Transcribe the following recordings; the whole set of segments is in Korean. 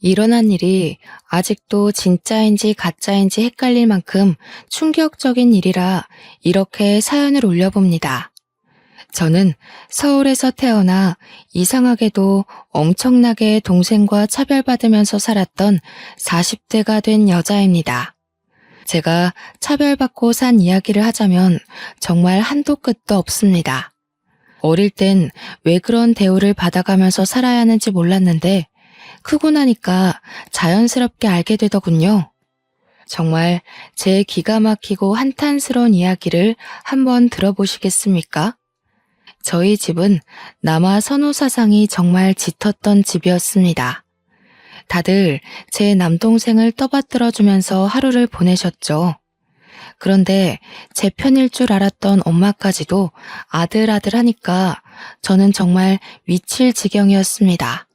일어난 일이 아직도 진짜인지 가짜인지 헷갈릴 만큼 충격적인 일이라 이렇게 사연을 올려봅니다. 저는 서울에서 태어나 이상하게도 엄청나게 동생과 차별받으면서 살았던 40대가 된 여자입니다. 제가 차별받고 산 이야기를 하자면 정말 한도 끝도 없습니다. 어릴 땐 왜 그런 대우를 받아가면서 살아야 하는지 몰랐는데 크고 나니까 자연스럽게 알게 되더군요. 정말 제 기가 막히고 한탄스러운 이야기를 한번 들어보시겠습니까? 저희 집은 남아 선호 사상이 정말 짙었던 집이었습니다. 다들 제 남동생을 떠받들어 주면서 하루를 보내셨죠. 그런데 제 편일 줄 알았던 엄마까지도 아들 하니까 저는 정말 미칠 지경이었습니다.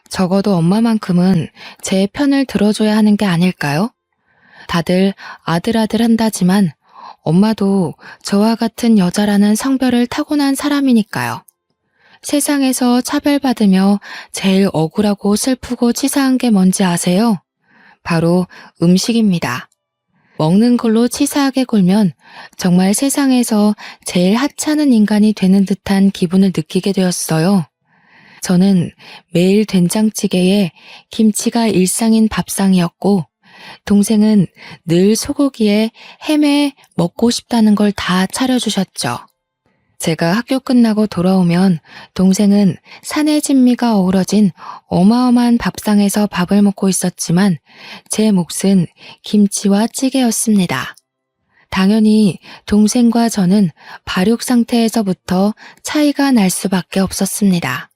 적어도 엄마만큼은 제 편을 들어줘야 하는 게 아닐까요? 다들 아들 한다지만 엄마도 저와 같은 여자라는 성별을 타고난 사람이니까요. 세상에서 차별받으며 제일 억울하고 슬프고 치사한 게 뭔지 아세요? 바로 음식입니다. 먹는 걸로 치사하게 굴면 정말 세상에서 제일 하찮은 인간이 되는 듯한 기분을 느끼게 되었어요. 저는 매일 된장찌개에 김치가 일상인 밥상이었고 동생은 늘 소고기에 햄에 먹고 싶다는 걸 다 차려주셨죠. 제가 학교 끝나고 돌아오면 동생은 산의 진미가 어우러진 어마어마한 밥상에서 밥을 먹고 있었지만 제 몫은 김치와 찌개였습니다. 당연히 동생과 저는 발육 상태에서부터 차이가 날 수밖에 없었습니다.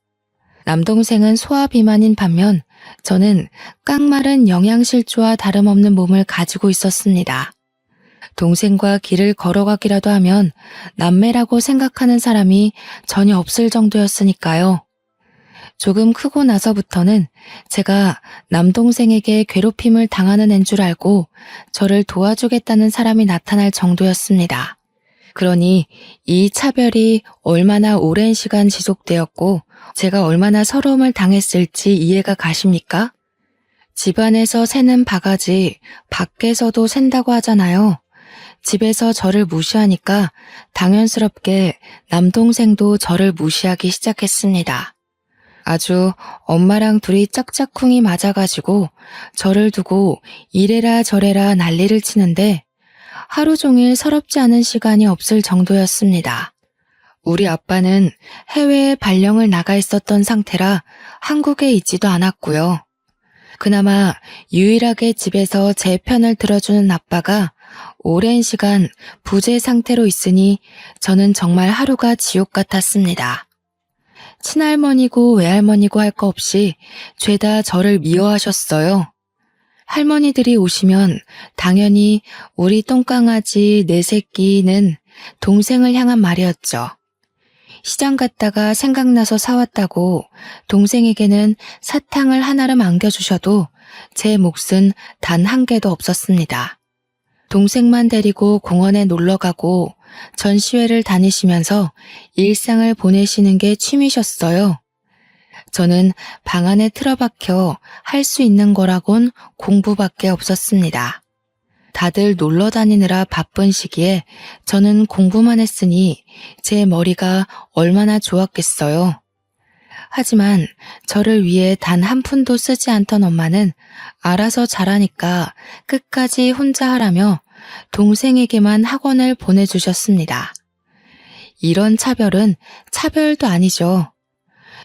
남동생은 소화비만인 반면 저는 깡마른 영양실조와 다름없는 몸을 가지고 있었습니다. 동생과 길을 걸어가기라도 하면 남매라고 생각하는 사람이 전혀 없을 정도였으니까요. 조금 크고 나서부터는 제가 남동생에게 괴롭힘을 당하는 앤 줄 알고 저를 도와주겠다는 사람이 나타날 정도였습니다. 그러니 이 차별이 얼마나 오랜 시간 지속되었고 제가 얼마나 서러움을 당했을지 이해가 가십니까? 집안에서 새는 바가지 밖에서도 샌다고 하잖아요. 집에서 저를 무시하니까 당연스럽게 남동생도 저를 무시하기 시작했습니다. 아주 엄마랑 둘이 짝짝꿍이 맞아가지고 저를 두고 이래라 저래라 난리를 치는데 하루 종일 서럽지 않은 시간이 없을 정도였습니다. 우리 아빠는 해외에 발령을 나가 있었던 상태라 한국에 있지도 않았고요. 그나마 유일하게 집에서 제 편을 들어주는 아빠가 오랜 시간 부재 상태로 있으니 저는 정말 하루가 지옥 같았습니다. 친할머니고 외할머니고 할 거 없이 죄다 저를 미워하셨어요. 할머니들이 오시면 당연히 우리 똥강아지 내 새끼는 동생을 향한 말이었죠. 시장 갔다가 생각나서 사왔다고 동생에게는 사탕을 하나를 안겨주셔도 제 몫은 단 한 개도 없었습니다. 동생만 데리고 공원에 놀러가고 전시회를 다니시면서 일상을 보내시는 게 취미셨어요. 저는 방 안에 틀어박혀 할 수 있는 거라곤 공부밖에 없었습니다. 다들 놀러 다니느라 바쁜 시기에 저는 공부만 했으니 제 머리가 얼마나 좋았겠어요. 하지만 저를 위해 단 한 푼도 쓰지 않던 엄마는 알아서 잘하니까 끝까지 혼자 하라며 동생에게만 학원을 보내주셨습니다. 이런 차별은 차별도 아니죠.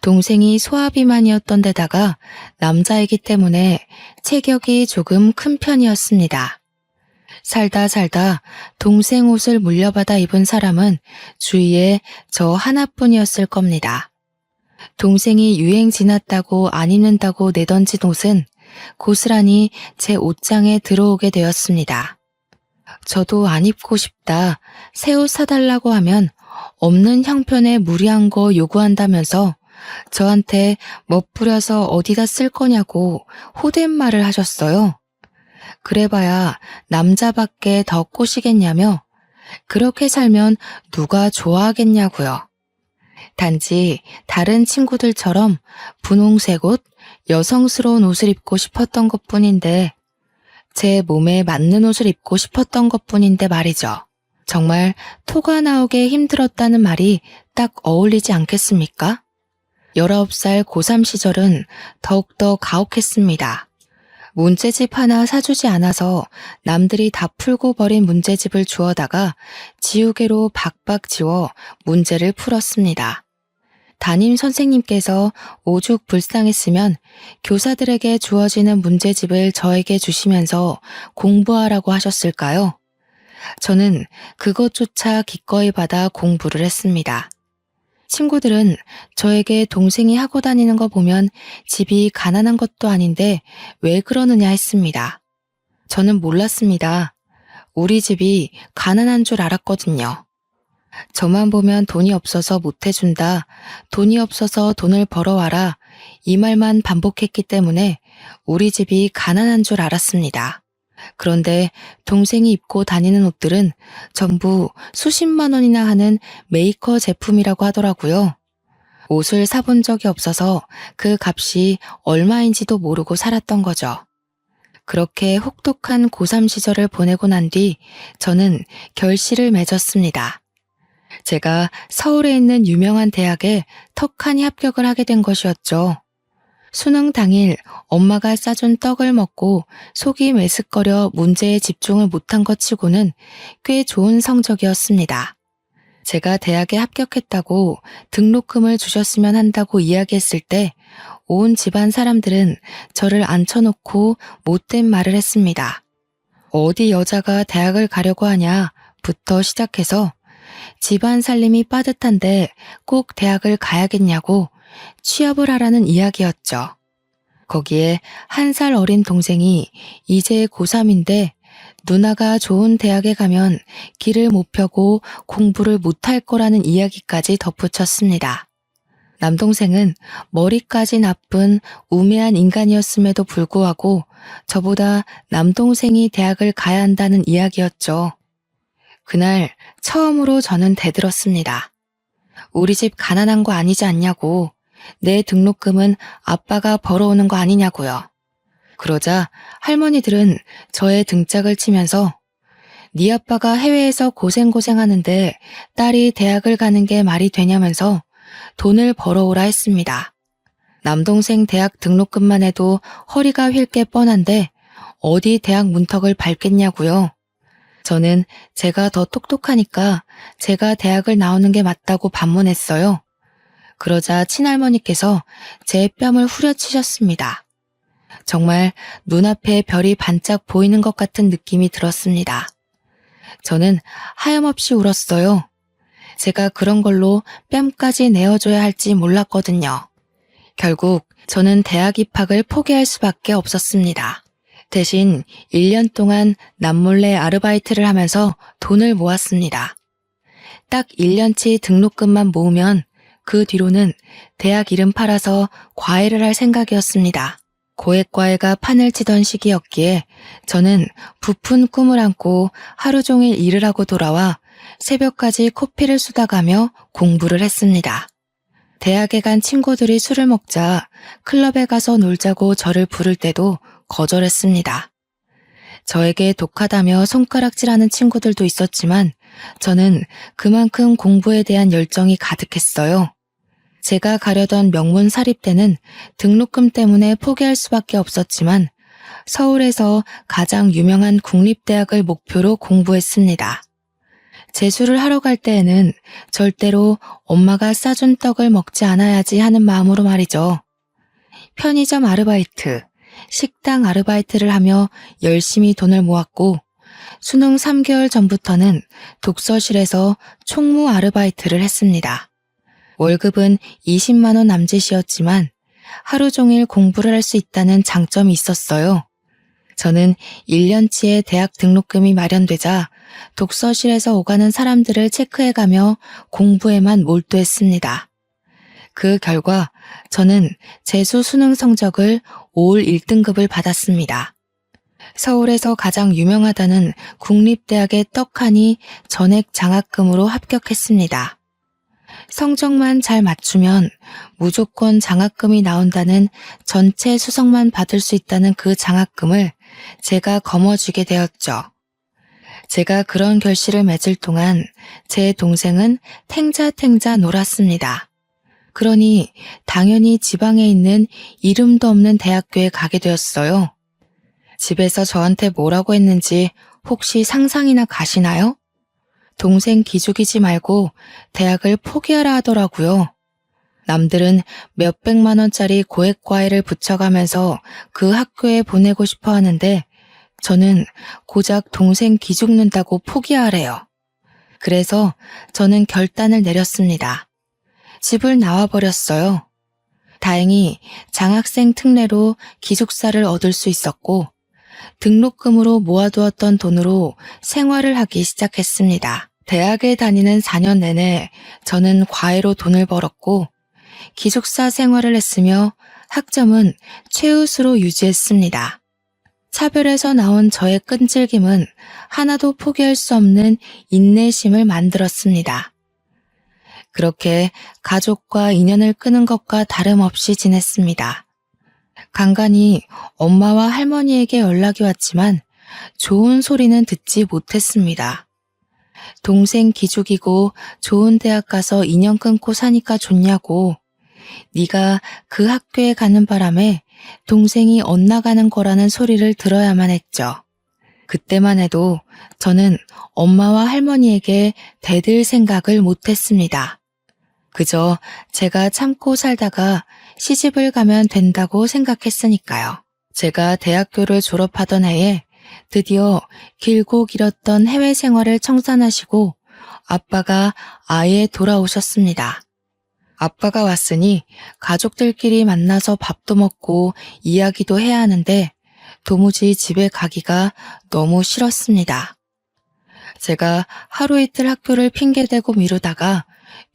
동생이 소아비만이었던 데다가 남자이기 때문에 체격이 조금 큰 편이었습니다. 살다 동생 옷을 물려받아 입은 사람은 주위에 저 하나뿐이었을 겁니다. 동생이 유행 지났다고 안 입는다고 내던진 옷은 고스란히 제 옷장에 들어오게 되었습니다. 저도 안 입고 싶다, 새 옷 사달라고 하면 없는 형편에 무리한 거 요구한다면서 저한테 멋부려서 어디다 쓸 거냐고 호댓말을 하셨어요. 그래봐야 남자밖에 더 꼬시겠냐며 그렇게 살면 누가 좋아하겠냐고요. 단지 다른 친구들처럼 분홍색 옷, 여성스러운 옷을 입고 싶었던 것뿐인데, 제 몸에 맞는 옷을 입고 싶었던 것뿐인데 말이죠. 정말 토가 나오게 힘들었다는 말이 딱 어울리지 않겠습니까? 19살 고3 시절은 더욱더 가혹했습니다. 문제집 하나 사주지 않아서 남들이 다 풀고 버린 문제집을 주워다가 지우개로 박박 지워 문제를 풀었습니다. 담임 선생님께서 오죽 불쌍했으면 교사들에게 주어지는 문제집을 저에게 주시면서 공부하라고 하셨을까요? 저는 그것조차 기꺼이 받아 공부를 했습니다. 친구들은 저에게 동생이 하고 다니는 거 보면 집이 가난한 것도 아닌데 왜 그러느냐 했습니다. 저는 몰랐습니다. 우리 집이 가난한 줄 알았거든요. 저만 보면 돈이 없어서 못 해준다, 돈이 없어서 돈을 벌어와라, 이 말만 반복했기 때문에 우리 집이 가난한 줄 알았습니다. 그런데 동생이 입고 다니는 옷들은 전부 수십만 원이나 하는 메이커 제품이라고 하더라고요. 옷을 사본 적이 없어서 그 값이 얼마인지도 모르고 살았던 거죠. 그렇게 혹독한 고3 시절을 보내고 난 뒤 저는 결실을 맺었습니다. 제가 서울에 있는 유명한 대학에 턱하니 합격을 하게 된 것이었죠. 수능 당일 엄마가 싸준 떡을 먹고 속이 메스꺼려 문제에 집중을 못한 것 치고는 꽤 좋은 성적이었습니다. 제가 대학에 합격했다고 등록금을 주셨으면 한다고 이야기했을 때 온 집안 사람들은 저를 앉혀놓고 못된 말을 했습니다. 어디 여자가 대학을 가려고 하냐부터 시작해서 집안 살림이 빠듯한데 꼭 대학을 가야겠냐고 취업을 하라는 이야기였죠. 거기에 1살 어린 동생이 이제 고3인데 누나가 좋은 대학에 가면 길을 못 펴고 공부를 못할 거라는 이야기까지 덧붙였습니다. 남동생은 머리까지 나쁜 우매한 인간이었음에도 불구하고 저보다 남동생이 대학을 가야 한다는 이야기였죠. 그날 처음으로 저는 대들었습니다. 우리 집 가난한 거 아니지 않냐고, 내 등록금은 아빠가 벌어오는 거 아니냐고요. 그러자 할머니들은 저의 등짝을 치면서 네 아빠가 해외에서 고생하는데 딸이 대학을 가는 게 말이 되냐면서 돈을 벌어오라 했습니다. 남동생 대학 등록금만 해도 허리가 휠 게 뻔한데 어디 대학 문턱을 밟겠냐고요. 저는 제가 더 똑똑하니까 제가 대학을 나오는 게 맞다고 반문했어요. 그러자 친할머니께서 제 뺨을 후려치셨습니다. 정말 눈앞에 별이 반짝 보이는 것 같은 느낌이 들었습니다. 저는 하염없이 울었어요. 제가 그런 걸로 뺨까지 내어줘야 할지 몰랐거든요. 결국 저는 대학 입학을 포기할 수밖에 없었습니다. 대신 1년 동안 남몰래 아르바이트를 하면서 돈을 모았습니다. 딱 1년치 등록금만 모으면 그 뒤로는 대학 이름 팔아서 과외를 할 생각이었습니다. 고액과외가 판을 치던 시기였기에 저는 부푼 꿈을 안고 하루 종일 일을 하고 돌아와 새벽까지 코피를 쏟아가며 공부를 했습니다. 대학에 간 친구들이 술을 먹자 클럽에 가서 놀자고 저를 부를 때도 거절했습니다. 저에게 독하다며 손가락질하는 친구들도 있었지만 저는 그만큼 공부에 대한 열정이 가득했어요. 제가 가려던 명문 사립대는 등록금 때문에 포기할 수밖에 없었지만 서울에서 가장 유명한 국립대학을 목표로 공부했습니다. 재수를 하러 갈 때에는 절대로 엄마가 싸준 떡을 먹지 않아야지 하는 마음으로 말이죠. 편의점 아르바이트, 식당 아르바이트를 하며 열심히 돈을 모았고 수능 3개월 전부터는 독서실에서 총무 아르바이트를 했습니다. 월급은 20만 원 남짓이었지만 하루 종일 공부를 할 수 있다는 장점이 있었어요. 저는 1년치의 대학 등록금이 마련되자 독서실에서 오가는 사람들을 체크해가며 공부에만 몰두했습니다. 그 결과 저는 재수 수능 성적을 5월 1등급을 받았습니다. 서울에서 가장 유명하다는 국립대학의 떡하니 전액 장학금으로 합격했습니다. 성적만 잘 맞추면 무조건 장학금이 나온다는 전체 수석만 받을 수 있다는 그 장학금을 제가 거머쥐게 되었죠. 제가 그런 결실을 맺을 동안 제 동생은 탱자탱자 놀았습니다. 그러니 당연히 지방에 있는 이름도 없는 대학교에 가게 되었어요. 집에서 저한테 뭐라고 했는지 혹시 상상이나 가시나요? 동생 기죽이지 말고 대학을 포기하라 하더라고요. 남들은 몇백만 원짜리 고액과외를 붙여가면서 그 학교에 보내고 싶어 하는데 저는 고작 동생 기죽는다고 포기하래요. 그래서 저는 결단을 내렸습니다. 집을 나와버렸어요. 다행히 장학생 특례로 기숙사를 얻을 수 있었고 등록금으로 모아두었던 돈으로 생활을 하기 시작했습니다. 대학에 다니는 4년 내내 저는 과외로 돈을 벌었고 기숙사 생활을 했으며 학점은 최우수로 유지했습니다. 차별에서 나온 저의 끈질김은 하나도 포기할 수 없는 인내심을 만들었습니다. 그렇게 가족과 인연을 끄는 것과 다름없이 지냈습니다. 간간히 엄마와 할머니에게 연락이 왔지만 좋은 소리는 듣지 못했습니다. 동생 기죽이고 좋은 대학 가서 인연 끊고 사니까 좋냐고, 네가 그 학교에 가는 바람에 동생이 엇나가는 거라는 소리를 들어야만 했죠. 그때만 해도 저는 엄마와 할머니에게 대들 생각을 못했습니다. 그저 제가 참고 살다가 시집을 가면 된다고 생각했으니까요. 제가 대학교를 졸업하던 해에 드디어 길고 길었던 해외 생활을 청산하시고 아빠가 아예 돌아오셨습니다. 아빠가 왔으니 가족들끼리 만나서 밥도 먹고 이야기도 해야 하는데 도무지 집에 가기가 너무 싫었습니다. 제가 하루 이틀 학교를 핑계대고 미루다가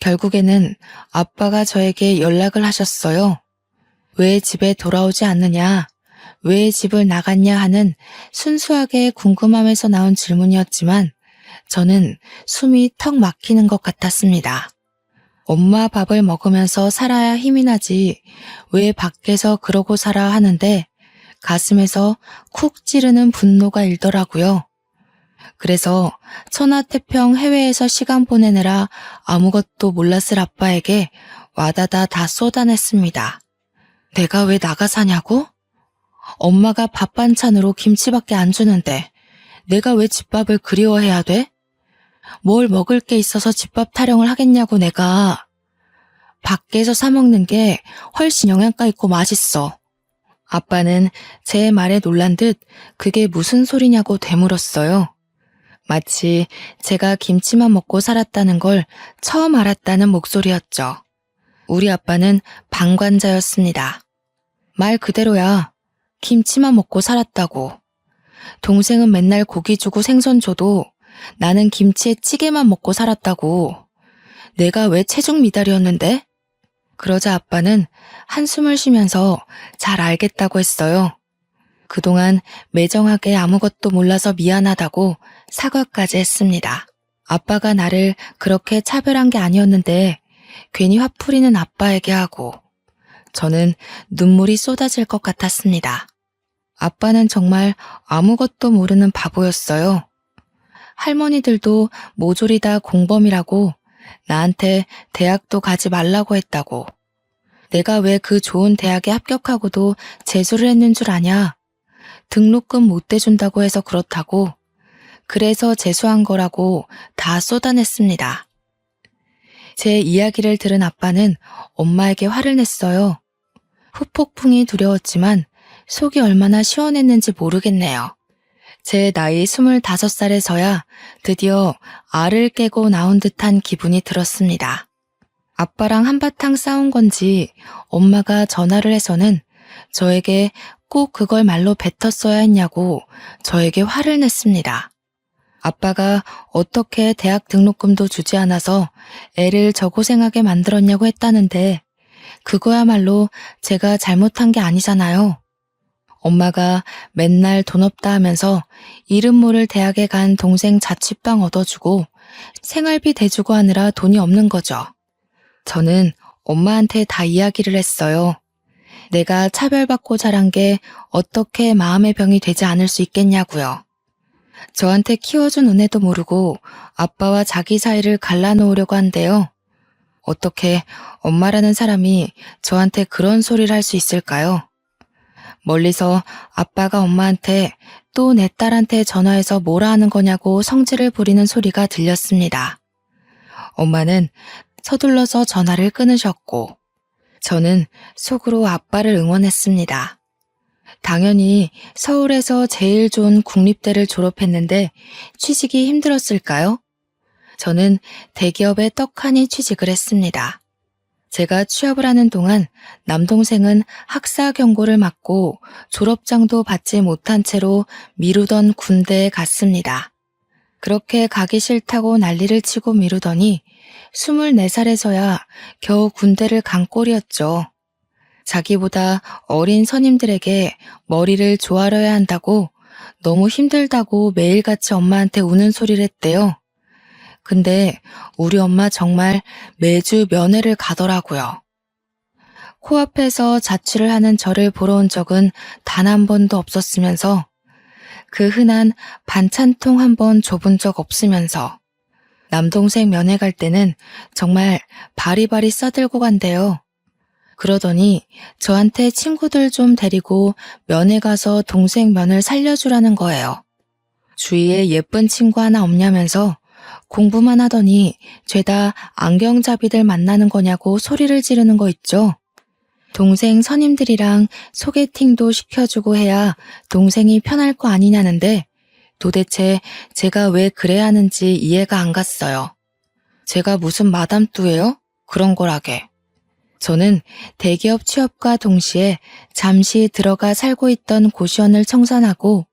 결국에는 아빠가 저에게 연락을 하셨어요. 왜 집에 돌아오지 않느냐, 왜 집을 나갔냐 하는 순수하게 궁금함에서 나온 질문이었지만 저는 숨이 턱 막히는 것 같았습니다. 엄마 밥을 먹으면서 살아야 힘이 나지 왜 밖에서 그러고 살아 하는데 가슴에서 쿡 찌르는 분노가 일더라고요. 그래서 천하태평 해외에서 시간 보내느라 아무것도 몰랐을 아빠에게 와다다 다 쏟아냈습니다. 내가 왜 나가 사냐고? 엄마가 밥 반찬으로 김치밖에 안 주는데 내가 왜 집밥을 그리워해야 돼? 뭘 먹을 게 있어서 집밥 타령을 하겠냐고 내가. 밖에서 사 먹는 게 훨씬 영양가 있고 맛있어. 아빠는 제 말에 놀란 듯 그게 무슨 소리냐고 되물었어요. 마치 제가 김치만 먹고 살았다는 걸 처음 알았다는 목소리였죠. 우리 아빠는 방관자였습니다. 말 그대로야. 김치만 먹고 살았다고. 동생은 맨날 고기 주고 생선 줘도 나는 김치에 찌개만 먹고 살았다고. 내가 왜 체중 미달이었는데? 그러자 아빠는 한숨을 쉬면서 잘 알겠다고 했어요. 그동안 매정하게 아무것도 몰라서 미안하다고 사과까지 했습니다. 아빠가 나를 그렇게 차별한 게 아니었는데 괜히 화풀이는 아빠에게 하고 저는 눈물이 쏟아질 것 같았습니다. 아빠는 정말 아무것도 모르는 바보였어요. 할머니들도 모조리 다 공범이라고 나한테 대학도 가지 말라고 했다고. 내가 왜 그 좋은 대학에 합격하고도 재수를 했는 줄 아냐? 등록금 못 대준다고 해서 그렇다고. 그래서 재수한 거라고 다 쏟아냈습니다. 제 이야기를 들은 아빠는 엄마에게 화를 냈어요. 후폭풍이 두려웠지만 속이 얼마나 시원했는지 모르겠네요. 제 나이 25살에서야 드디어 알을 깨고 나온 듯한 기분이 들었습니다. 아빠랑 한바탕 싸운 건지 엄마가 전화를 해서는 저에게 꼭 그걸 말로 뱉었어야 했냐고 저에게 화를 냈습니다. 아빠가 어떻게 대학 등록금도 주지 않아서 애를 저 고생하게 만들었냐고 했다는데 그거야말로 제가 잘못한 게 아니잖아요. 엄마가 맨날 돈 없다 하면서 이름 모를 대학에 간 동생 자취방 얻어주고 생활비 대주고 하느라 돈이 없는 거죠. 저는 엄마한테 다 이야기를 했어요. 내가 차별받고 자란 게 어떻게 마음의 병이 되지 않을 수 있겠냐고요. 저한테 키워준 은혜도 모르고 아빠와 자기 사이를 갈라놓으려고 한대요. 어떻게 엄마라는 사람이 저한테 그런 소리를 할 수 있을까요? 멀리서 아빠가 엄마한테 또 내 딸한테 전화해서 뭐라 하는 거냐고 성질을 부리는 소리가 들렸습니다. 엄마는 서둘러서 전화를 끊으셨고 저는 속으로 아빠를 응원했습니다. 당연히 서울에서 제일 좋은 국립대를 졸업했는데 취직이 힘들었을까요? 저는 대기업에 떡하니 취직을 했습니다. 제가 취업을 하는 동안 남동생은 학사 경고를 맞고 졸업장도 받지 못한 채로 미루던 군대에 갔습니다. 그렇게 가기 싫다고 난리를 치고 미루더니 24살에서야 겨우 군대를 간 꼴이었죠. 자기보다 어린 선임들에게 머리를 조아려야 한다고 너무 힘들다고 매일같이 엄마한테 우는 소리를 했대요. 근데 우리 엄마 정말 매주 면회를 가더라고요. 코앞에서 자취를 하는 저를 보러 온 적은 단 한 번도 없었으면서 그 흔한 반찬통 한 번 줘본 적 없으면서 남동생 면회 갈 때는 정말 바리바리 싸들고 간대요. 그러더니 저한테 친구들 좀 데리고 면회 가서 동생 면을 살려주라는 거예요. 주위에 예쁜 친구 하나 없냐면서 공부만 하더니 죄다 안경잡이들 만나는 거냐고 소리를 지르는 거 있죠. 동생 선임들이랑 소개팅도 시켜주고 해야 동생이 편할 거 아니냐는데 도대체 제가 왜 그래야 하는지 이해가 안 갔어요. 제가 무슨 마담뚜예요? 그런 거라게. 저는 대기업 취업과 동시에 잠시 들어가 살고 있던 고시원을 청산하고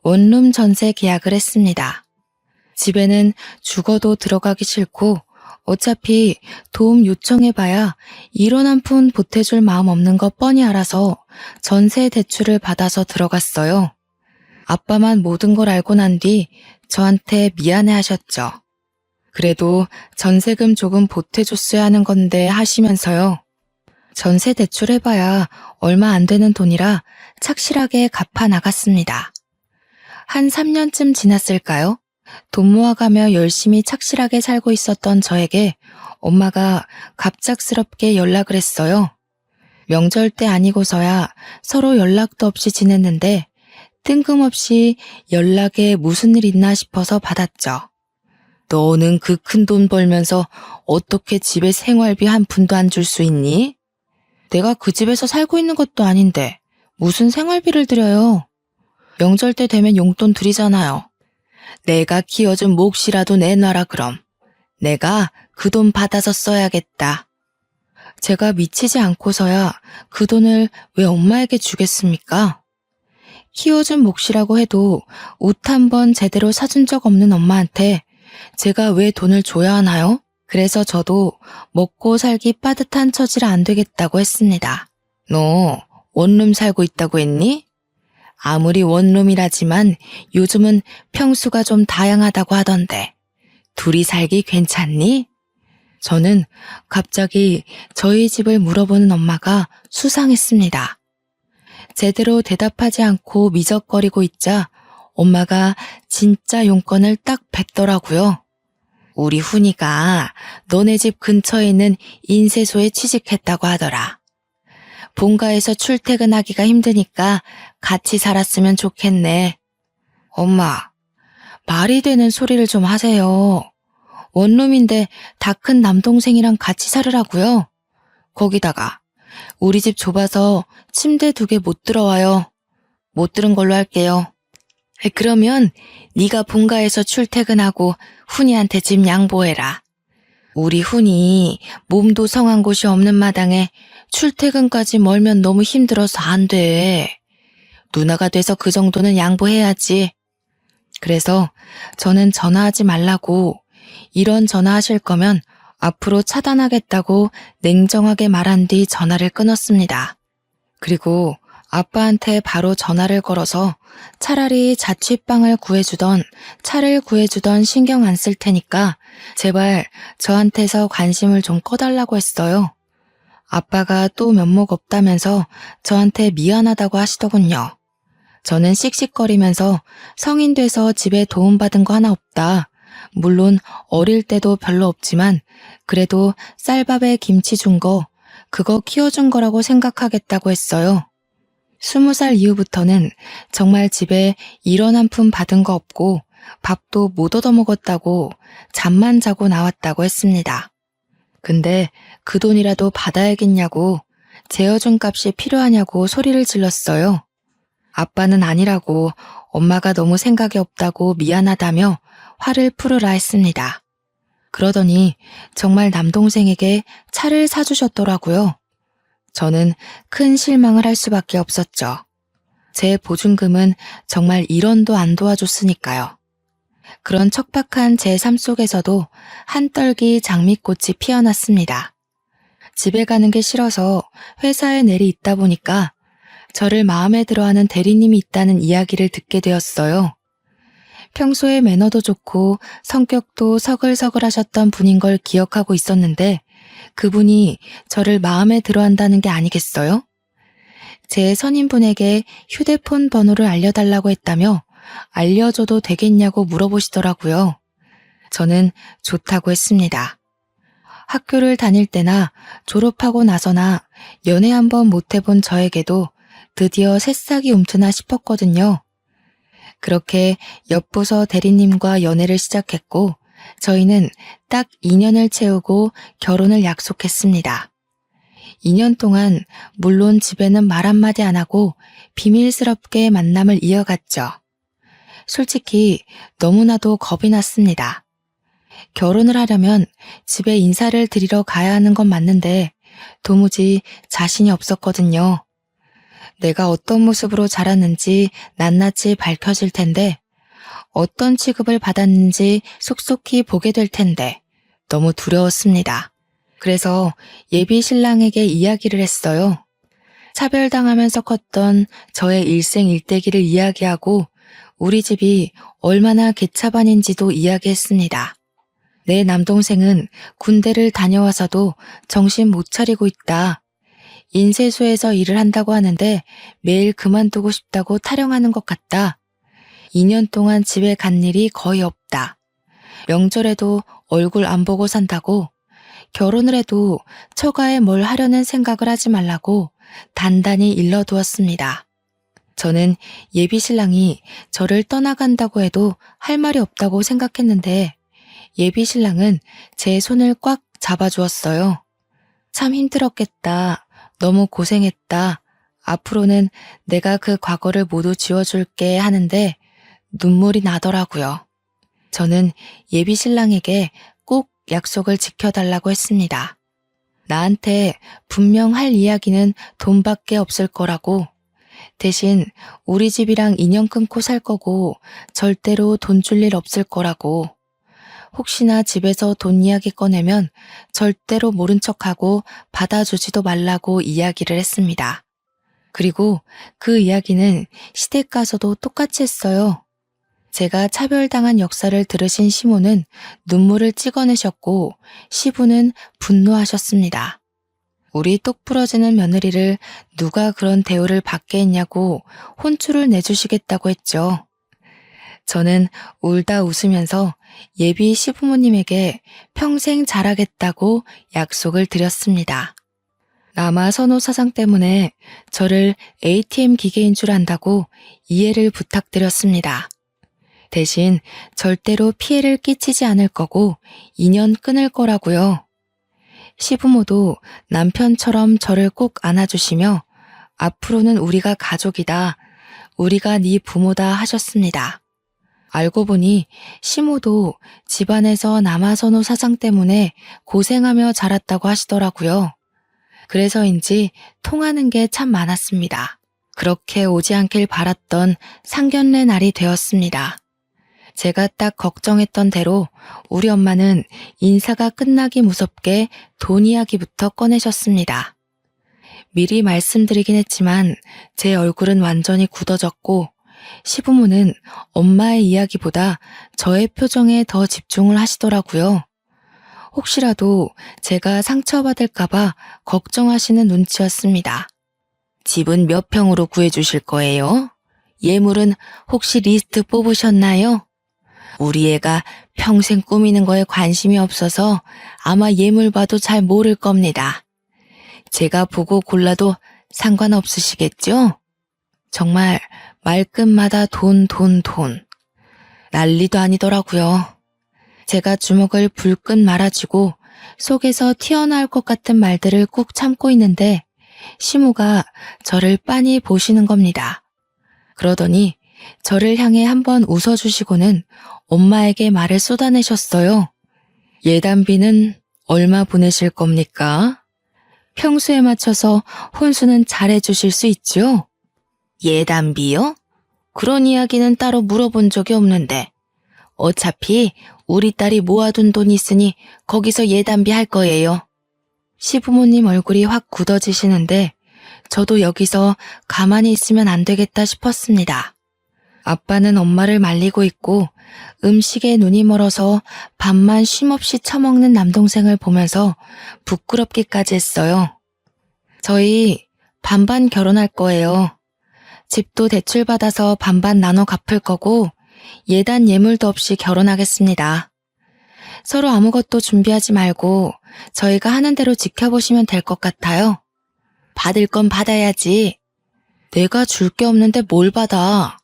원룸 전세 계약을 했습니다. 집에는 죽어도 들어가기 싫고 어차피 도움 요청해봐야 1원 한 푼 보태줄 마음 없는 거 뻔히 알아서 전세 대출을 받아서 들어갔어요. 아빠만 모든 걸 알고 난 뒤 저한테 미안해 하셨죠. 그래도 전세금 조금 보태줬어야 하는 건데 하시면서요. 전세 대출해봐야 얼마 안 되는 돈이라 착실하게 갚아 나갔습니다. 한 3년쯤 지났을까요? 돈 모아가며 열심히 착실하게 살고 있었던 저에게 엄마가 갑작스럽게 연락을 했어요. 명절 때 아니고서야 서로 연락도 없이 지냈는데 뜬금없이 연락에 무슨 일 있나 싶어서 받았죠. 너는 그 큰 돈 벌면서 어떻게 집에 생활비 한 푼도 안 줄 수 있니? 내가 그 집에서 살고 있는 것도 아닌데 무슨 생활비를 드려요? 명절 때 되면 용돈 드리잖아요. 내가 키워준 몫이라도 내놔라 그럼. 내가 그 돈 받아서 써야겠다. 제가 미치지 않고서야 그 돈을 왜 엄마에게 주겠습니까? 키워준 몫이라고 해도 옷 한 번 제대로 사준 적 없는 엄마한테 제가 왜 돈을 줘야 하나요? 그래서 저도 먹고 살기 빠듯한 처지라 안 되겠다고 했습니다. 너 원룸 살고 있다고 했니? 아무리 원룸이라지만 요즘은 평수가 좀 다양하다고 하던데 둘이 살기 괜찮니? 저는 갑자기 저희 집을 물어보는 엄마가 수상했습니다. 제대로 대답하지 않고 미적거리고 있자 엄마가 진짜 용건을 딱 뱉더라고요. 우리 훈이가 너네 집 근처에 있는 인쇄소에 취직했다고 하더라. 본가에서 출퇴근하기가 힘드니까 같이 살았으면 좋겠네. 엄마, 말이 되는 소리를 좀 하세요. 원룸인데 다 큰 남동생이랑 같이 살으라고요. 거기다가 우리 집 좁아서 침대 2개 못 들어와요. 못 들은 걸로 할게요. 그러면 네가 본가에서 출퇴근하고 훈이한테 집 양보해라. 우리 훈이 몸도 성한 곳이 없는 마당에 출퇴근까지 멀면 너무 힘들어서 안 돼. 누나가 돼서 그 정도는 양보해야지. 그래서 저는 전화하지 말라고 이런 전화하실 거면 앞으로 차단하겠다고 냉정하게 말한 뒤 전화를 끊었습니다. 그리고 아빠한테 바로 전화를 걸어서 차라리 자취방을 차를 구해주던 신경 안 쓸 테니까 제발 저한테서 관심을 좀 꺼달라고 했어요. 아빠가 또 면목 없다면서 저한테 미안하다고 하시더군요. 저는 씩씩거리면서 성인 돼서 집에 도움받은 거 하나 없다. 물론 어릴 때도 별로 없지만 그래도 쌀밥에 김치 준 거, 그거 키워준 거라고 생각하겠다고 했어요. 20살 이후부터는 정말 집에 일원 한 푼 받은 거 없고 밥도 못 얻어먹었다고 잠만 자고 나왔다고 했습니다. 근데 그 돈이라도 받아야겠냐고 재워준 값이 필요하냐고 소리를 질렀어요. 아빠는 아니라고 엄마가 너무 생각이 없다고 미안하다며 화를 풀으라 했습니다. 그러더니 정말 남동생에게 차를 사주셨더라고요. 저는 큰 실망을 할 수밖에 없었죠. 제 보증금은 정말 1원도 안 도와줬으니까요. 그런 척박한 제 삶 속에서도 한떨기 장미꽃이 피어났습니다. 집에 가는 게 싫어서 회사에 내리 있다 보니까 저를 마음에 들어하는 대리님이 있다는 이야기를 듣게 되었어요. 평소에 매너도 좋고 성격도 서글서글하셨던 분인 걸 기억하고 있었는데 그분이 저를 마음에 들어한다는 게 아니겠어요? 제 선임분에게 휴대폰 번호를 알려달라고 했다며 알려줘도 되겠냐고 물어보시더라고요. 저는 좋다고 했습니다. 학교를 다닐 때나 졸업하고 나서나 연애 한번 못 해본 저에게도 드디어 새싹이 움트나 싶었거든요. 그렇게 옆부서 대리님과 연애를 시작했고 저희는 딱 2년을 채우고 결혼을 약속했습니다. 2년 동안 물론 집에는 말 한마디 안 하고 비밀스럽게 만남을 이어갔죠. 솔직히 너무나도 겁이 났습니다. 결혼을 하려면 집에 인사를 드리러 가야 하는 건 맞는데 도무지 자신이 없었거든요. 내가 어떤 모습으로 자랐는지 낱낱이 밝혀질 텐데 어떤 취급을 받았는지 속속히 보게 될 텐데 너무 두려웠습니다. 그래서 예비 신랑에게 이야기를 했어요. 차별당하면서 컸던 저의 일생일대기를 이야기하고 우리 집이 얼마나 개차반인지도 이야기했습니다. 내 남동생은 군대를 다녀와서도 정신 못 차리고 있다. 인쇄소에서 일을 한다고 하는데 매일 그만두고 싶다고 타령하는 것 같다. 2년 동안 집에 간 일이 거의 없다. 명절에도 얼굴 안 보고 산다고. 결혼을 해도 처가에 뭘 하려는 생각을 하지 말라고 단단히 일러두었습니다. 저는 예비 신랑이 저를 떠나간다고 해도 할 말이 없다고 생각했는데 예비 신랑은 제 손을 꽉 잡아주었어요. 참 힘들었겠다. 너무 고생했다. 앞으로는 내가 그 과거를 모두 지워줄게 하는데 눈물이 나더라고요. 저는 예비 신랑에게 꼭 약속을 지켜달라고 했습니다. 나한테 분명 할 이야기는 돈밖에 없을 거라고. 대신 우리 집이랑 인연 끊고 살 거고 절대로 돈 줄 일 없을 거라고. 혹시나 집에서 돈 이야기 꺼내면 절대로 모른 척하고 받아주지도 말라고 이야기를 했습니다. 그리고 그 이야기는 시댁 가서도 똑같이 했어요. 제가 차별당한 역사를 들으신 시모는 눈물을 찍어내셨고 시부는 분노하셨습니다. 우리 똑 부러지는 며느리를 누가 그런 대우를 받게 했냐고 혼쭐을 내주시겠다고 했죠. 저는 울다 웃으면서 예비 시부모님에게 평생 잘하겠다고 약속을 드렸습니다. 남아 선호 사상 때문에 저를 ATM 기계인 줄 안다고 이해를 부탁드렸습니다. 대신 절대로 피해를 끼치지 않을 거고 인연 끊을 거라고요. 시부모도 남편처럼 저를 꼭 안아주시며 앞으로는 우리가 가족이다. 우리가 네 부모다 하셨습니다. 알고 보니 시모도 집안에서 남아선호 사상 때문에 고생하며 자랐다고 하시더라고요. 그래서인지 통하는 게 참 많았습니다. 그렇게 오지 않길 바랐던 상견례 날이 되었습니다. 제가 딱 걱정했던 대로 우리 엄마는 인사가 끝나기 무섭게 돈 이야기부터 꺼내셨습니다. 미리 말씀드리긴 했지만 제 얼굴은 완전히 굳어졌고 시부모는 엄마의 이야기보다 저의 표정에 더 집중을 하시더라고요. 혹시라도 제가 상처받을까봐 걱정하시는 눈치였습니다. 집은 몇 평으로 구해주실 거예요? 예물은 혹시 리스트 뽑으셨나요? 우리 애가 평생 꾸미는 거에 관심이 없어서 아마 예물 봐도 잘 모를 겁니다. 제가 보고 골라도 상관없으시겠죠? 정말 말끝마다 돈. 난리도 아니더라고요. 제가 주먹을 불끈 말아쥐고 속에서 튀어나올 것 같은 말들을 꾹 참고 있는데 시모가 저를 빤히 보시는 겁니다. 그러더니 저를 향해 한번 웃어주시고는 엄마에게 말을 쏟아내셨어요. 예단비는 얼마 보내실 겁니까? 평소에 맞춰서 혼수는 잘해주실 수 있죠? 예단비요? 그런 이야기는 따로 물어본 적이 없는데 어차피 우리 딸이 모아둔 돈 있으니 거기서 예단비 할 거예요. 시부모님 얼굴이 확 굳어지시는데 저도 여기서 가만히 있으면 안 되겠다 싶었습니다. 아빠는 엄마를 말리고 있고 음식에 눈이 멀어서 밥만 쉼없이 처먹는 남동생을 보면서 부끄럽기까지 했어요. 저희 반반 결혼할 거예요. 집도 대출받아서 반반 나눠 갚을 거고 예단 예물도 없이 결혼하겠습니다. 서로 아무것도 준비하지 말고 저희가 하는 대로 지켜보시면 될 것 같아요. 받을 건 받아야지. 내가 줄 게 없는데 뭘 받아.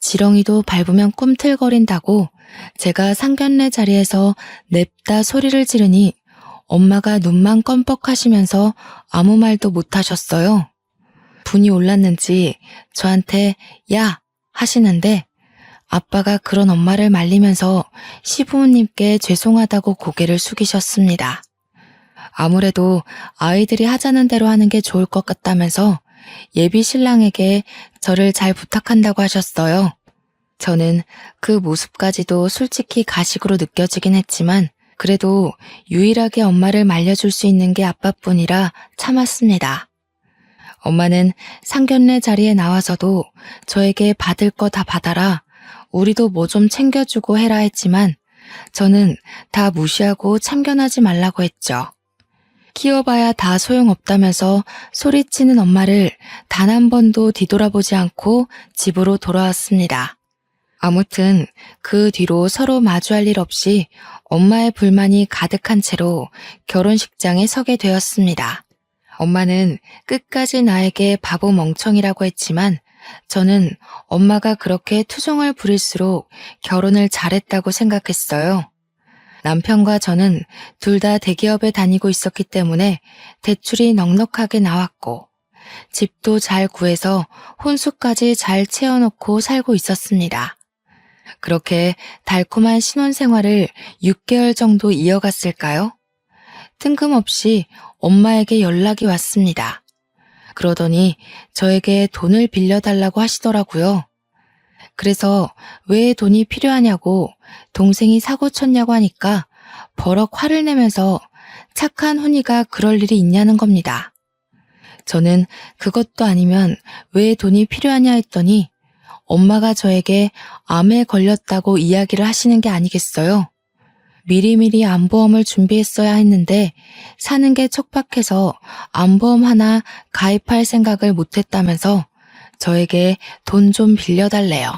지렁이도 밟으면 꿈틀거린다고 제가 상견례 자리에서 냅다 소리를 지르니 엄마가 눈만 껌뻑하시면서 아무 말도 못하셨어요. 분이 올랐는지 저한테 야 하시는데 아빠가 그런 엄마를 말리면서 시부모님께 죄송하다고 고개를 숙이셨습니다. 아무래도 아이들이 하자는 대로 하는 게 좋을 것 같다면서 예비 신랑에게 저를 잘 부탁한다고 하셨어요. 저는 그 모습까지도 솔직히 가식으로 느껴지긴 했지만 그래도 유일하게 엄마를 말려줄 수 있는 게 아빠뿐이라 참았습니다. 엄마는 상견례 자리에 나와서도 저에게 받을 거 다 받아라, 우리도 뭐 좀 챙겨주고 해라 했지만 저는 다 무시하고 참견하지 말라고 했죠. 키워봐야 다 소용없다면서 소리치는 엄마를 단 한 번도 뒤돌아보지 않고 집으로 돌아왔습니다. 아무튼 그 뒤로 서로 마주할 일 없이 엄마의 불만이 가득한 채로 결혼식장에 서게 되었습니다. 엄마는 끝까지 나에게 바보 멍청이라고 했지만 저는 엄마가 그렇게 투정을 부릴수록 결혼을 잘했다고 생각했어요. 남편과 저는 둘 다 대기업에 다니고 있었기 때문에 대출이 넉넉하게 나왔고 집도 잘 구해서 혼수까지 잘 채워놓고 살고 있었습니다. 그렇게 달콤한 신혼생활을 6개월 정도 이어갔을까요? 뜬금없이 엄마에게 연락이 왔습니다. 그러더니 저에게 돈을 빌려달라고 하시더라고요. 그래서 왜 돈이 필요하냐고 동생이 사고 쳤냐고 하니까 버럭 화를 내면서 착한 훈이가 그럴 일이 있냐는 겁니다. 저는 그것도 아니면 왜 돈이 필요하냐 했더니 엄마가 저에게 암에 걸렸다고 이야기를 하시는 게 아니겠어요. 미리미리 암보험을 준비했어야 했는데 사는 게 척박해서 암보험 하나 가입할 생각을 못했다면서 저에게 돈 좀 빌려달래요.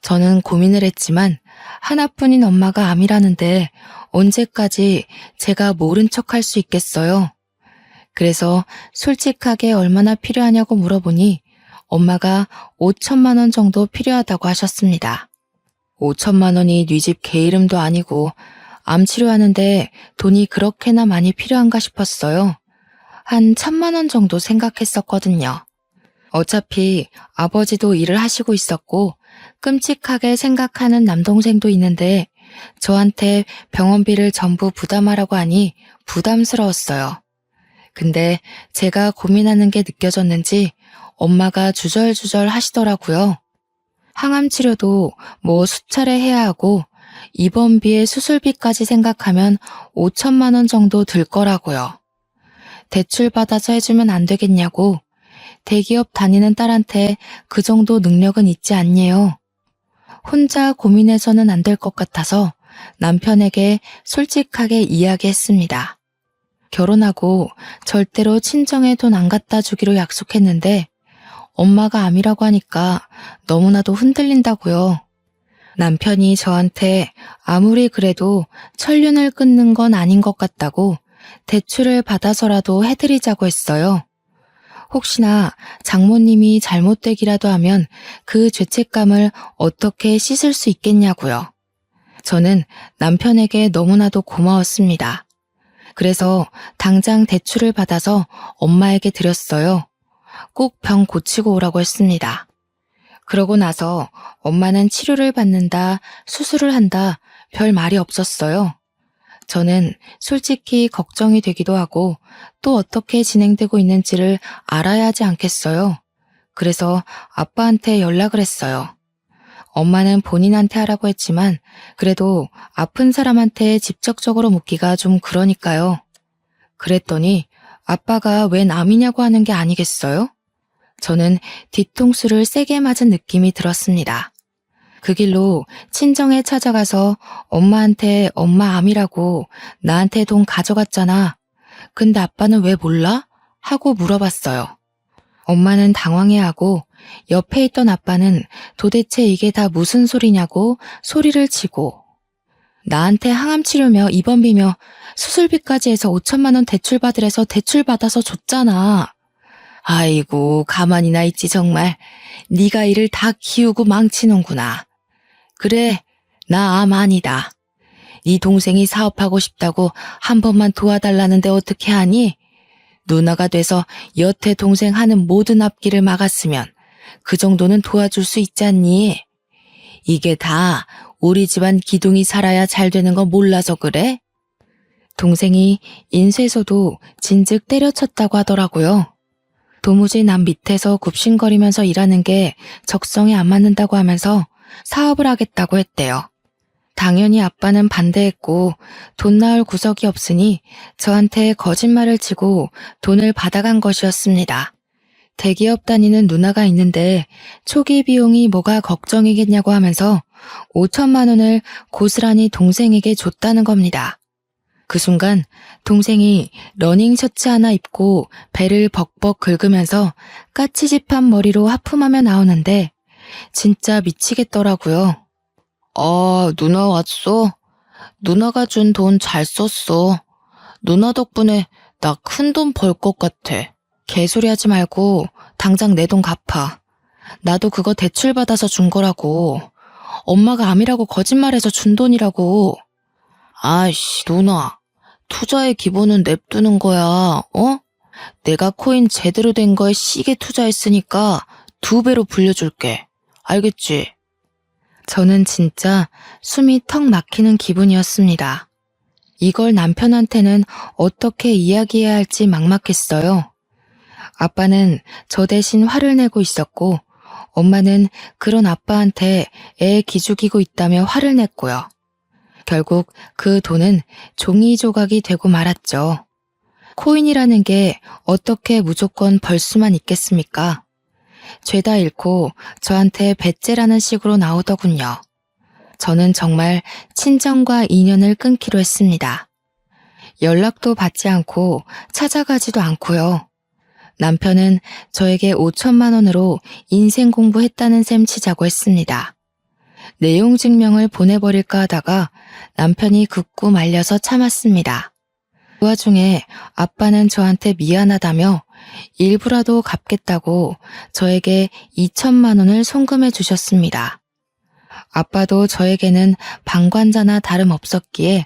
저는 고민을 했지만 하나뿐인 엄마가 암이라는데 언제까지 제가 모른 척할 수 있겠어요. 그래서 솔직하게 얼마나 필요하냐고 물어보니 엄마가 5천만 원 정도 필요하다고 하셨습니다. 5천만 원이 네 집 개 이름도 아니고 암 치료하는데 돈이 그렇게나 많이 필요한가 싶었어요. 한 1,000만 원 정도 생각했었거든요. 어차피 아버지도 일을 하시고 있었고 끔찍하게 생각하는 남동생도 있는데 저한테 병원비를 전부 부담하라고 하니 부담스러웠어요. 근데 제가 고민하는 게 느껴졌는지 엄마가 주절주절 하시더라고요. 항암 치료도 뭐 수차례 해야 하고 입원비에 수술비까지 생각하면 5천만 원 정도 들 거라고요. 대출 받아서 해주면 안 되겠냐고. 대기업 다니는 딸한테 그 정도 능력은 있지 않네요. 혼자 고민해서는 안 될 것 같아서 남편에게 솔직하게 이야기했습니다. 결혼하고 절대로 친정에 돈 안 갖다 주기로 약속했는데 엄마가 암이라고 하니까 너무나도 흔들린다고요. 남편이 저한테 아무리 그래도 천륜을 끊는 건 아닌 것 같다고 대출을 받아서라도 해드리자고 했어요. 혹시나 장모님이 잘못되기라도 하면 그 죄책감을 어떻게 씻을 수 있겠냐고요. 저는 남편에게 너무나도 고마웠습니다. 그래서 당장 대출을 받아서 엄마에게 드렸어요. 꼭 병 고치고 오라고 했습니다. 그러고 나서 엄마는 치료를 받는다, 수술을 한다, 별 말이 없었어요. 저는 솔직히 걱정이 되기도 하고 또 어떻게 진행되고 있는지를 알아야 하지 않겠어요. 그래서 아빠한테 연락을 했어요. 엄마는 본인한테 하라고 했지만 그래도 아픈 사람한테 직접적으로 묻기가 좀 그러니까요. 그랬더니 아빠가 웬 암이냐고 하는 게 아니겠어요? 저는 뒤통수를 세게 맞은 느낌이 들었습니다. 그 길로 친정에 찾아가서 엄마한테 엄마 암이라고 나한테 돈 가져갔잖아. 근데 아빠는 왜 몰라? 하고 물어봤어요. 엄마는 당황해하고 옆에 있던 아빠는 도대체 이게 다 무슨 소리냐고 소리를 치고 나한테 항암 치료며 입원비며 수술비까지 해서 5천만 원 대출 받으래서 대출 받아서 줬잖아. 아이고 가만히나 있지 정말. 네가 일을 다 키우고 망치는구나. 그래 나 암 아니다. 네 동생이 사업하고 싶다고 한 번만 도와달라는데 어떻게 하니? 누나가 돼서 여태 동생 하는 모든 앞길을 막았으면 그 정도는 도와줄 수 있지 않니? 이게 다 우리 집안 기둥이 살아야 잘 되는 거 몰라서 그래? 동생이 인쇄소도 진즉 때려쳤다고 하더라고요. 도무지 남 밑에서 굽신거리면서 일하는 게 적성에 안 맞는다고 하면서 사업을 하겠다고 했대요. 당연히 아빠는 반대했고 돈 나올 구석이 없으니 저한테 거짓말을 치고 돈을 받아간 것이었습니다. 대기업 다니는 누나가 있는데 초기 비용이 뭐가 걱정이겠냐고 하면서 5천만 원을 고스란히 동생에게 줬다는 겁니다. 그 순간 동생이 러닝 셔츠 하나 입고 배를 벅벅 긁으면서 까치집한 머리로 하품하며 나오는데 진짜 미치겠더라고요. 누나 왔어? 누나가 준 돈 잘 썼어. 누나 덕분에 나 큰 돈 벌 것 같아. 개소리 하지 말고 당장 내 돈 갚아. 나도 그거 대출 받아서 준 거라고. 엄마가 암이라고 거짓말해서 준 돈이라고. 아이씨, 누나. 투자의 기본은 냅두는 거야, 어? 내가 코인 제대로 된 거에 시게 투자했으니까 2배로 불려줄게. 알겠지? 저는 진짜 숨이 턱 막히는 기분이었습니다. 이걸 남편한테는 어떻게 이야기해야 할지 막막했어요. 아빠는 저 대신 화를 내고 있었고 엄마는 그런 아빠한테 애 기죽이고 있다며 화를 냈고요. 결국 그 돈은 종이 조각이 되고 말았죠. 코인이라는 게 어떻게 무조건 벌 수만 있겠습니까? 죄다 잃고 저한테 배째라는 식으로 나오더군요. 저는 정말 친정과 인연을 끊기로 했습니다. 연락도 받지 않고 찾아가지도 않고요. 남편은 저에게 5천만 원으로 인생 공부했다는 셈 치자고 했습니다. 내용 증명을 보내버릴까 하다가 남편이 극구 말려서 참았습니다. 그 와중에 아빠는 저한테 미안하다며 일부라도 갚겠다고 저에게 2천만 원을 송금해 주셨습니다. 아빠도 저에게는 방관자나 다름없었기에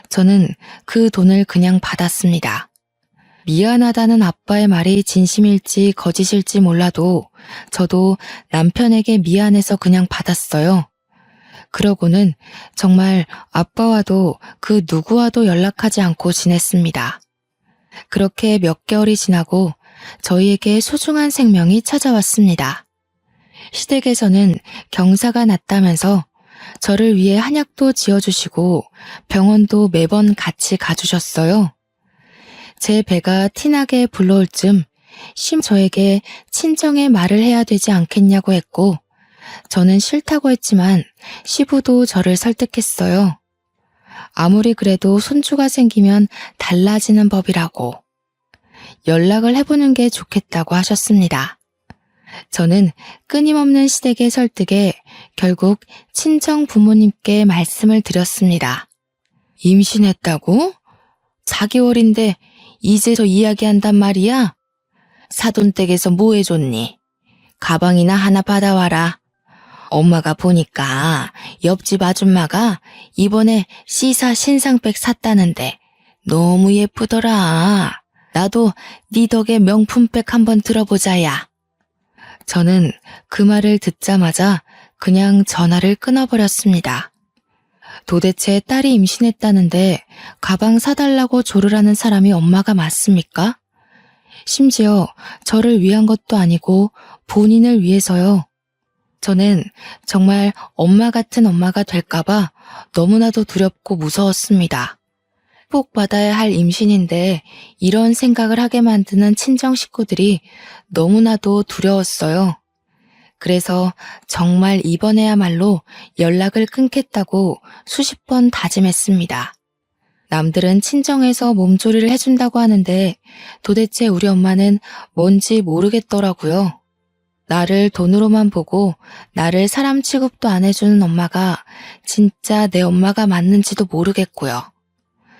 저는 그 돈을 그냥 받았습니다. 미안하다는 아빠의 말이 진심일지 거짓일지 몰라도 저도 남편에게 미안해서 그냥 받았어요. 그러고는 정말 아빠와도 그 누구와도 연락하지 않고 지냈습니다. 그렇게 몇 개월이 지나고 저희에게 소중한 생명이 찾아왔습니다. 시댁에서는 경사가 났다면서 저를 위해 한약도 지어주시고 병원도 매번 같이 가주셨어요. 제 배가 티나게 불러올 쯤 저에게 친정에 말을 해야 되지 않겠냐고 했고 저는 싫다고 했지만 시부도 저를 설득했어요. 아무리 그래도 손주가 생기면 달라지는 법이라고 연락을 해보는 게 좋겠다고 하셨습니다. 저는 끊임없는 시댁의 설득에 결국 친정 부모님께 말씀을 드렸습니다. 임신했다고? 4개월인데 이제서 이야기한단 말이야? 사돈댁에서 뭐 해줬니? 가방이나 하나 받아와라. 엄마가 보니까 옆집 아줌마가 이번에 시사 신상백 샀다는데 너무 예쁘더라. 나도 네 덕에 명품백 한번 들어보자야. 저는 그 말을 듣자마자 그냥 전화를 끊어버렸습니다. 도대체 딸이 임신했다는데 가방 사달라고 조르라는 사람이 엄마가 맞습니까? 심지어 저를 위한 것도 아니고 본인을 위해서요. 저는 정말 엄마 같은 엄마가 될까봐 너무나도 두렵고 무서웠습니다. 꼭 받아야 할 임신인데 이런 생각을 하게 만드는 친정 식구들이 너무나도 두려웠어요. 그래서 정말 이번에야말로 연락을 끊겠다고 수십 번 다짐했습니다. 남들은 친정에서 몸조리를 해준다고 하는데 도대체 우리 엄마는 뭔지 모르겠더라고요. 나를 돈으로만 보고 나를 사람 취급도 안 해주는 엄마가 진짜 내 엄마가 맞는지도 모르겠고요.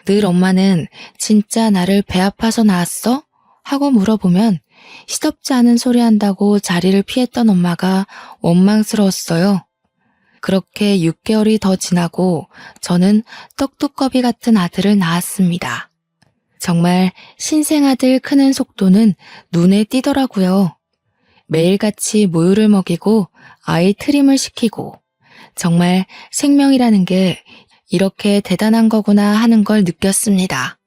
늘 엄마는 진짜 나를 배 아파서 낳았어? 하고 물어보면 시덥지 않은 소리 한다고 자리를 피했던 엄마가 원망스러웠어요. 그렇게 6개월이 더 지나고 저는 떡두꺼비 같은 아들을 낳았습니다. 정말 신생아들 크는 속도는 눈에 띄더라고요. 매일같이 모유를 먹이고 아이 트림을 시키고 정말 생명이라는 게 이렇게 대단한 거구나 하는 걸 느꼈습니다.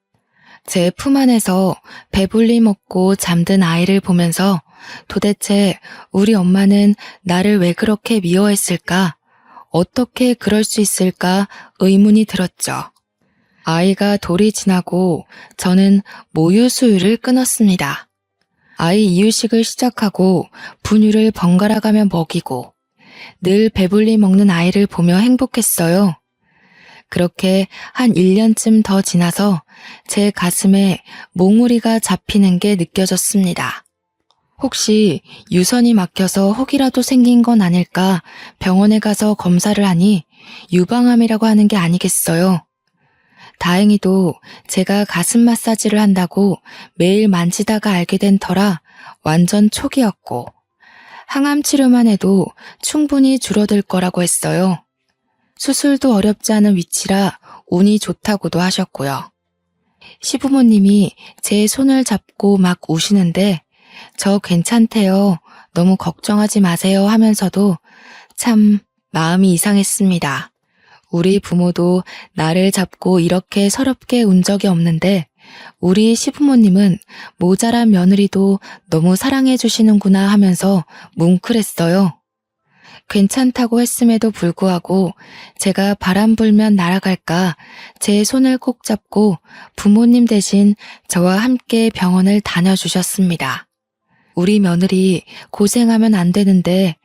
제 품 안에서 배불리 먹고 잠든 아이를 보면서 도대체 우리 엄마는 나를 왜 그렇게 미워했을까? 어떻게 그럴 수 있을까 의문이 들었죠. 아이가 돌이 지나고 저는 모유 수유를 끊었습니다. 아이 이유식을 시작하고 분유를 번갈아가며 먹이고 늘 배불리 먹는 아이를 보며 행복했어요. 그렇게 한 1년쯤 더 지나서 제 가슴에 몽우리가 잡히는 게 느껴졌습니다. 혹시 유선이 막혀서 혹이라도 생긴 건 아닐까 병원에 가서 검사를 하니 유방암이라고 하는 게 아니겠어요. 다행히도 제가 가슴 마사지를 한다고 매일 만지다가 알게 된 터라 완전 초기였고 항암 치료만 해도 충분히 줄어들 거라고 했어요. 수술도 어렵지 않은 위치라 운이 좋다고도 하셨고요. 시부모님이 제 손을 잡고 막 우시는데 저 괜찮대요. 너무 걱정하지 마세요 하면서도 참 마음이 이상했습니다. 우리 부모도 나를 잡고 이렇게 서럽게 운 적이 없는데 우리 시부모님은 모자란 며느리도 너무 사랑해 주시는구나 하면서 뭉클했어요. 괜찮다고 했음에도 불구하고 제가 바람 불면 날아갈까 제 손을 꼭 잡고 부모님 대신 저와 함께 병원을 다녀주셨습니다. 우리 며느리 고생하면 안 되는데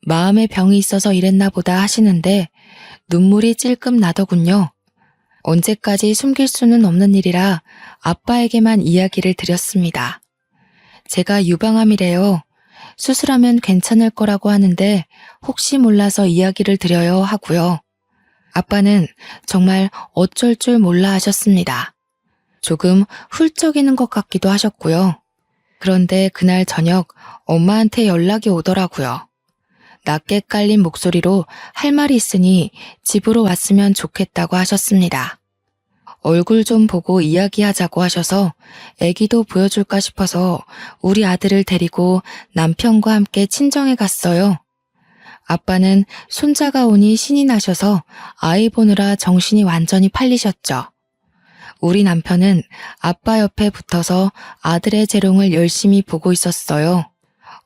마음에 병이 있어서 이랬나 보다 하시는데 눈물이 찔끔 나더군요. 언제까지 숨길 수는 없는 일이라 아빠에게만 이야기를 드렸습니다. 제가 유방암이래요. 수술하면 괜찮을 거라고 하는데 혹시 몰라서 이야기를 드려요 하고요. 아빠는 정말 어쩔 줄 몰라 하셨습니다. 조금 훌쩍이는 것 같기도 하셨고요. 그런데 그날 저녁 엄마한테 연락이 오더라고요. 낮게 깔린 목소리로 할 말이 있으니 집으로 왔으면 좋겠다고 하셨습니다. 얼굴 좀 보고 이야기하자고 하셔서 애기도 보여줄까 싶어서 우리 아들을 데리고 남편과 함께 친정에 갔어요. 아빠는 손자가 오니 신이 나셔서 아이 보느라 정신이 완전히 팔리셨죠. 우리 남편은 아빠 옆에 붙어서 아들의 재롱을 열심히 보고 있었어요.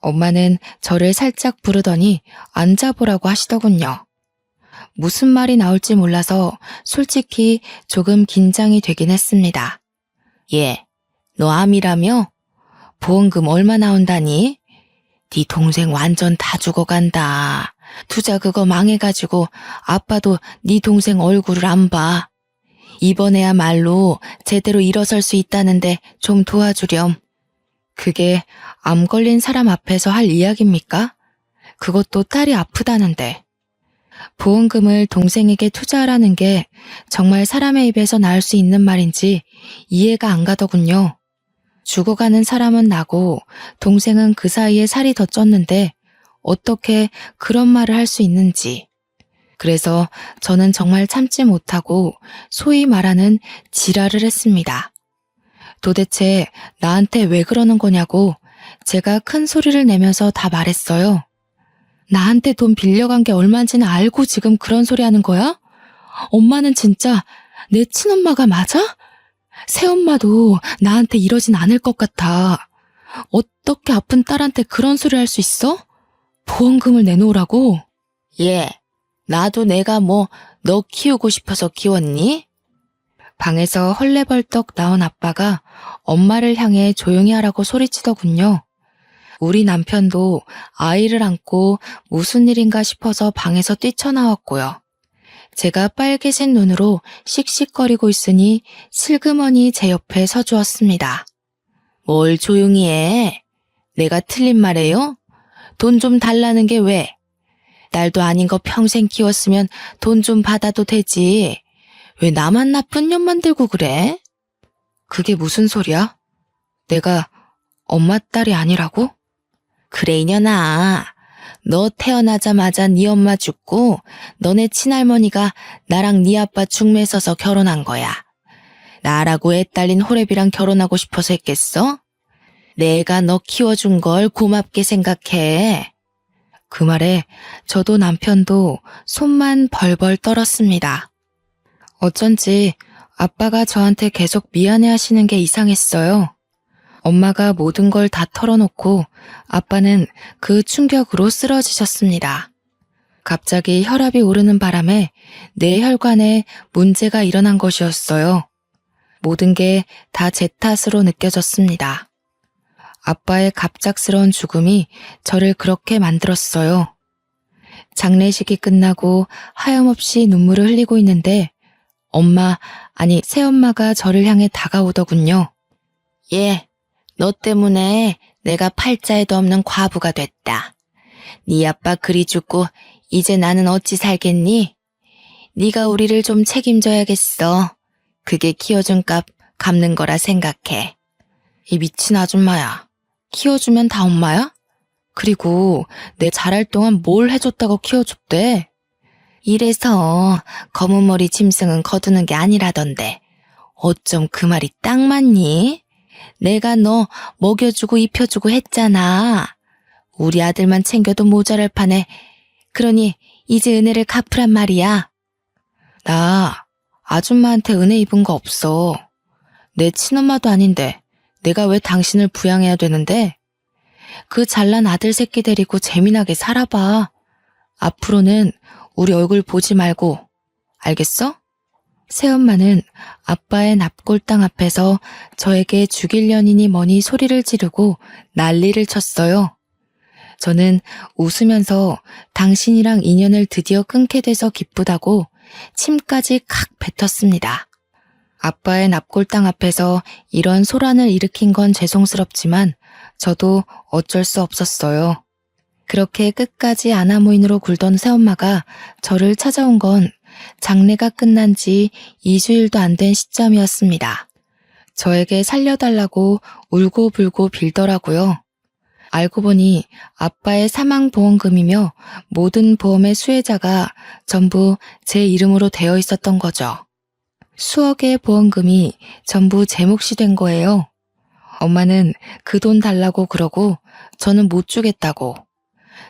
엄마는 저를 살짝 부르더니 앉아보라고 하시더군요. 무슨 말이 나올지 몰라서 솔직히 조금 긴장이 되긴 했습니다. 예, 너 암이라며? 보험금 얼마 나온다니? 네 동생 완전 다 죽어간다. 투자 그거 망해가지고 아빠도 네 동생 얼굴을 안 봐. 이번에야말로 제대로 일어설 수 있다는데 좀 도와주렴. 그게 암 걸린 사람 앞에서 할 이야기입니까? 그것도 딸이 아프다는데. 보험금을 동생에게 투자하라는 게 정말 사람의 입에서 나올 수 있는 말인지 이해가 안 가더군요. 죽어가는 사람은 나고 동생은 그 사이에 살이 더 쪘는데 어떻게 그런 말을 할 수 있는지. 그래서 저는 정말 참지 못하고 소위 말하는 지랄을 했습니다. 도대체 나한테 왜 그러는 거냐고 제가 큰 소리를 내면서 다 말했어요. 나한테 돈 빌려간 게 얼마인지는 알고 지금 그런 소리 하는 거야? 엄마는 진짜 내 친엄마가 맞아? 새엄마도 나한테 이러진 않을 것 같아. 어떻게 아픈 딸한테 그런 소리 할 수 있어? 보험금을 내놓으라고? 예, 나도 내가 뭐 너 키우고 싶어서 키웠니? 방에서 헐레벌떡 나온 아빠가 엄마를 향해 조용히 하라고 소리치더군요. 우리 남편도 아이를 안고 무슨 일인가 싶어서 방에서 뛰쳐나왔고요. 제가 빨개진 눈으로 씩씩거리고 있으니 슬그머니 제 옆에 서주었습니다. 뭘 조용히 해? 내가 틀린 말해요? 돈 좀 달라는 게 왜? 딸도 아닌 거 평생 키웠으면 돈 좀 받아도 되지. 왜 나만 나쁜 년 만들고 그래? 그게 무슨 소리야? 내가 엄마 딸이 아니라고? 그래 이년아. 너 태어나자마자 네 엄마 죽고 너네 친할머니가 나랑 네 아빠 중매 서서 결혼한 거야. 나라고 애 딸린 호랩이랑 결혼하고 싶어서 했겠어? 내가 너 키워준 걸 고맙게 생각해. 그 말에 저도 남편도 손만 벌벌 떨었습니다. 어쩐지 아빠가 저한테 계속 미안해 하시는 게 이상했어요. 엄마가 모든 걸 다 털어놓고 아빠는 그 충격으로 쓰러지셨습니다. 갑자기 혈압이 오르는 바람에 내 혈관에 문제가 일어난 것이었어요. 모든 게 다 제 탓으로 느껴졌습니다. 아빠의 갑작스러운 죽음이 저를 그렇게 만들었어요. 장례식이 끝나고 하염없이 눈물을 흘리고 있는데 엄마, 아니 새엄마가 저를 향해 다가오더군요. 예, 너 때문에 내가 팔자에도 없는 과부가 됐다. 네 아빠 그리 죽고 이제 나는 어찌 살겠니? 네가 우리를 좀 책임져야겠어. 그게 키워준 값 갚는 거라 생각해. 이 미친 아줌마야. 키워주면 다 엄마야? 그리고 내 자랄 동안 뭘 해줬다고 키워줬대? 이래서 검은 머리 짐승은 거두는 게 아니라던데 어쩜 그 말이 딱 맞니? 내가 너 먹여주고 입혀주고 했잖아. 우리 아들만 챙겨도 모자랄 판에 그러니 이제 은혜를 갚으란 말이야. 나 아줌마한테 은혜 입은 거 없어. 내 친엄마도 아닌데 내가 왜 당신을 부양해야 되는데? 그 잘난 아들 새끼 데리고 재미나게 살아봐. 앞으로는 우리 얼굴 보지 말고. 알겠어? 새엄마는 아빠의 납골당 앞에서 저에게 죽일 년이니 뭐니 소리를 지르고 난리를 쳤어요. 저는 웃으면서 당신이랑 인연을 드디어 끊게 돼서 기쁘다고 침까지 칵 뱉었습니다. 아빠의 납골당 앞에서 이런 소란을 일으킨 건 죄송스럽지만 저도 어쩔 수 없었어요. 그렇게 끝까지 아나무인으로 굴던 새엄마가 저를 찾아온 건 장례가 끝난 지 2주일도 안 된 시점이었습니다. 저에게 살려달라고 울고불고 빌더라고요. 알고 보니 아빠의 사망보험금이며 모든 보험의 수혜자가 전부 제 이름으로 되어 있었던 거죠. 수억의 보험금이 전부 제 몫이 된 거예요. 엄마는 그 돈 달라고 그러고 저는 못 주겠다고,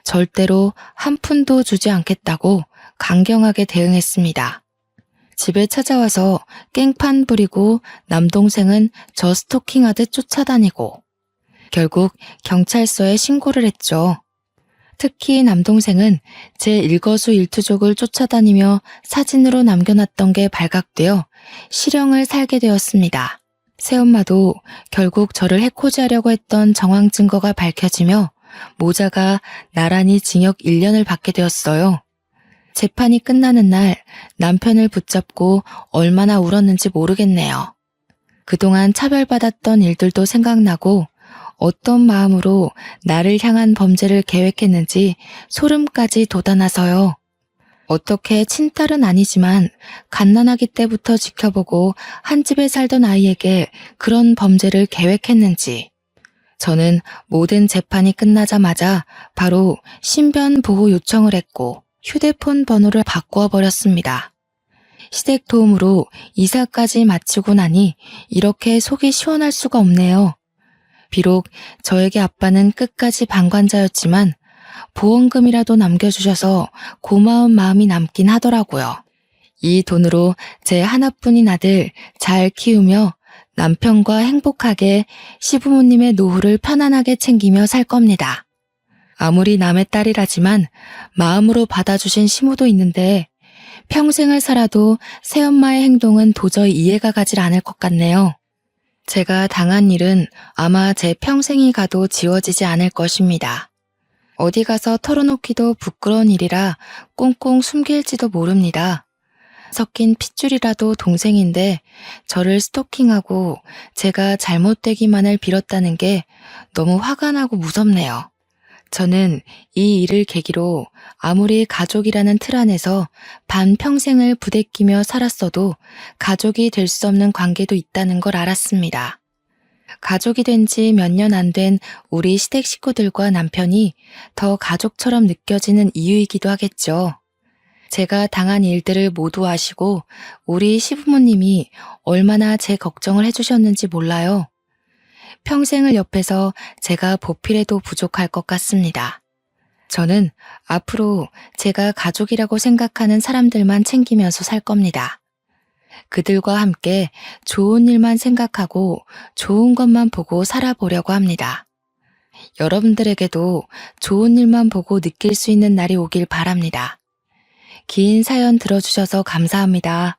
절대로 한 푼도 주지 않겠다고 강경하게 대응했습니다. 집에 찾아와서 깽판 부리고 남동생은 저 스토킹하듯 쫓아다니고 결국 경찰서에 신고를 했죠. 특히 남동생은 제 일거수일투족을 쫓아다니며 사진으로 남겨놨던 게 발각되어 실형을 살게 되었습니다. 새엄마도 결국 저를 해코지하려고 했던 정황 증거가 밝혀지며 모자가 나란히 징역 1년을 받게 되었어요. 재판이 끝나는 날 남편을 붙잡고 얼마나 울었는지 모르겠네요. 그동안 차별받았던 일들도 생각나고 어떤 마음으로 나를 향한 범죄를 계획했는지 소름까지 돋아나서요. 어떻게 친딸은 아니지만 갓난아기 때부터 지켜보고 한 집에 살던 아이에게 그런 범죄를 계획했는지. 저는 모든 재판이 끝나자마자 바로 신변 보호 요청을 했고 휴대폰 번호를 바꾸어 버렸습니다. 시댁 도움으로 이사까지 마치고 나니 이렇게 속이 시원할 수가 없네요. 비록 저에게 아빠는 끝까지 방관자였지만 보험금이라도 남겨주셔서 고마운 마음이 남긴 하더라고요. 이 돈으로 제 하나뿐인 아들 잘 키우며 남편과 행복하게 시부모님의 노후를 편안하게 챙기며 살 겁니다. 아무리 남의 딸이라지만 마음으로 받아주신 시모도 있는데 평생을 살아도 새엄마의 행동은 도저히 이해가 가질 않을 것 같네요. 제가 당한 일은 아마 제 평생이 가도 지워지지 않을 것입니다. 어디 가서 털어놓기도 부끄러운 일이라 꽁꽁 숨길지도 모릅니다. 섞인 핏줄이라도 동생인데 저를 스토킹하고 제가 잘못되기만을 빌었다는 게 너무 화가 나고 무섭네요. 저는 이 일을 계기로 아무리 가족이라는 틀 안에서 반평생을 부대끼며 살았어도 가족이 될 수 없는 관계도 있다는 걸 알았습니다. 가족이 된 지 몇 년 안 된 우리 시댁 식구들과 남편이 더 가족처럼 느껴지는 이유이기도 하겠죠. 제가 당한 일들을 모두 아시고 우리 시부모님이 얼마나 제 걱정을 해주셨는지 몰라요. 평생을 옆에서 제가 보필해도 부족할 것 같습니다. 저는 앞으로 제가 가족이라고 생각하는 사람들만 챙기면서 살 겁니다. 그들과 함께 좋은 일만 생각하고 좋은 것만 보고 살아보려고 합니다. 여러분들에게도 좋은 일만 보고 느낄 수 있는 날이 오길 바랍니다. 긴 사연 들어주셔서 감사합니다.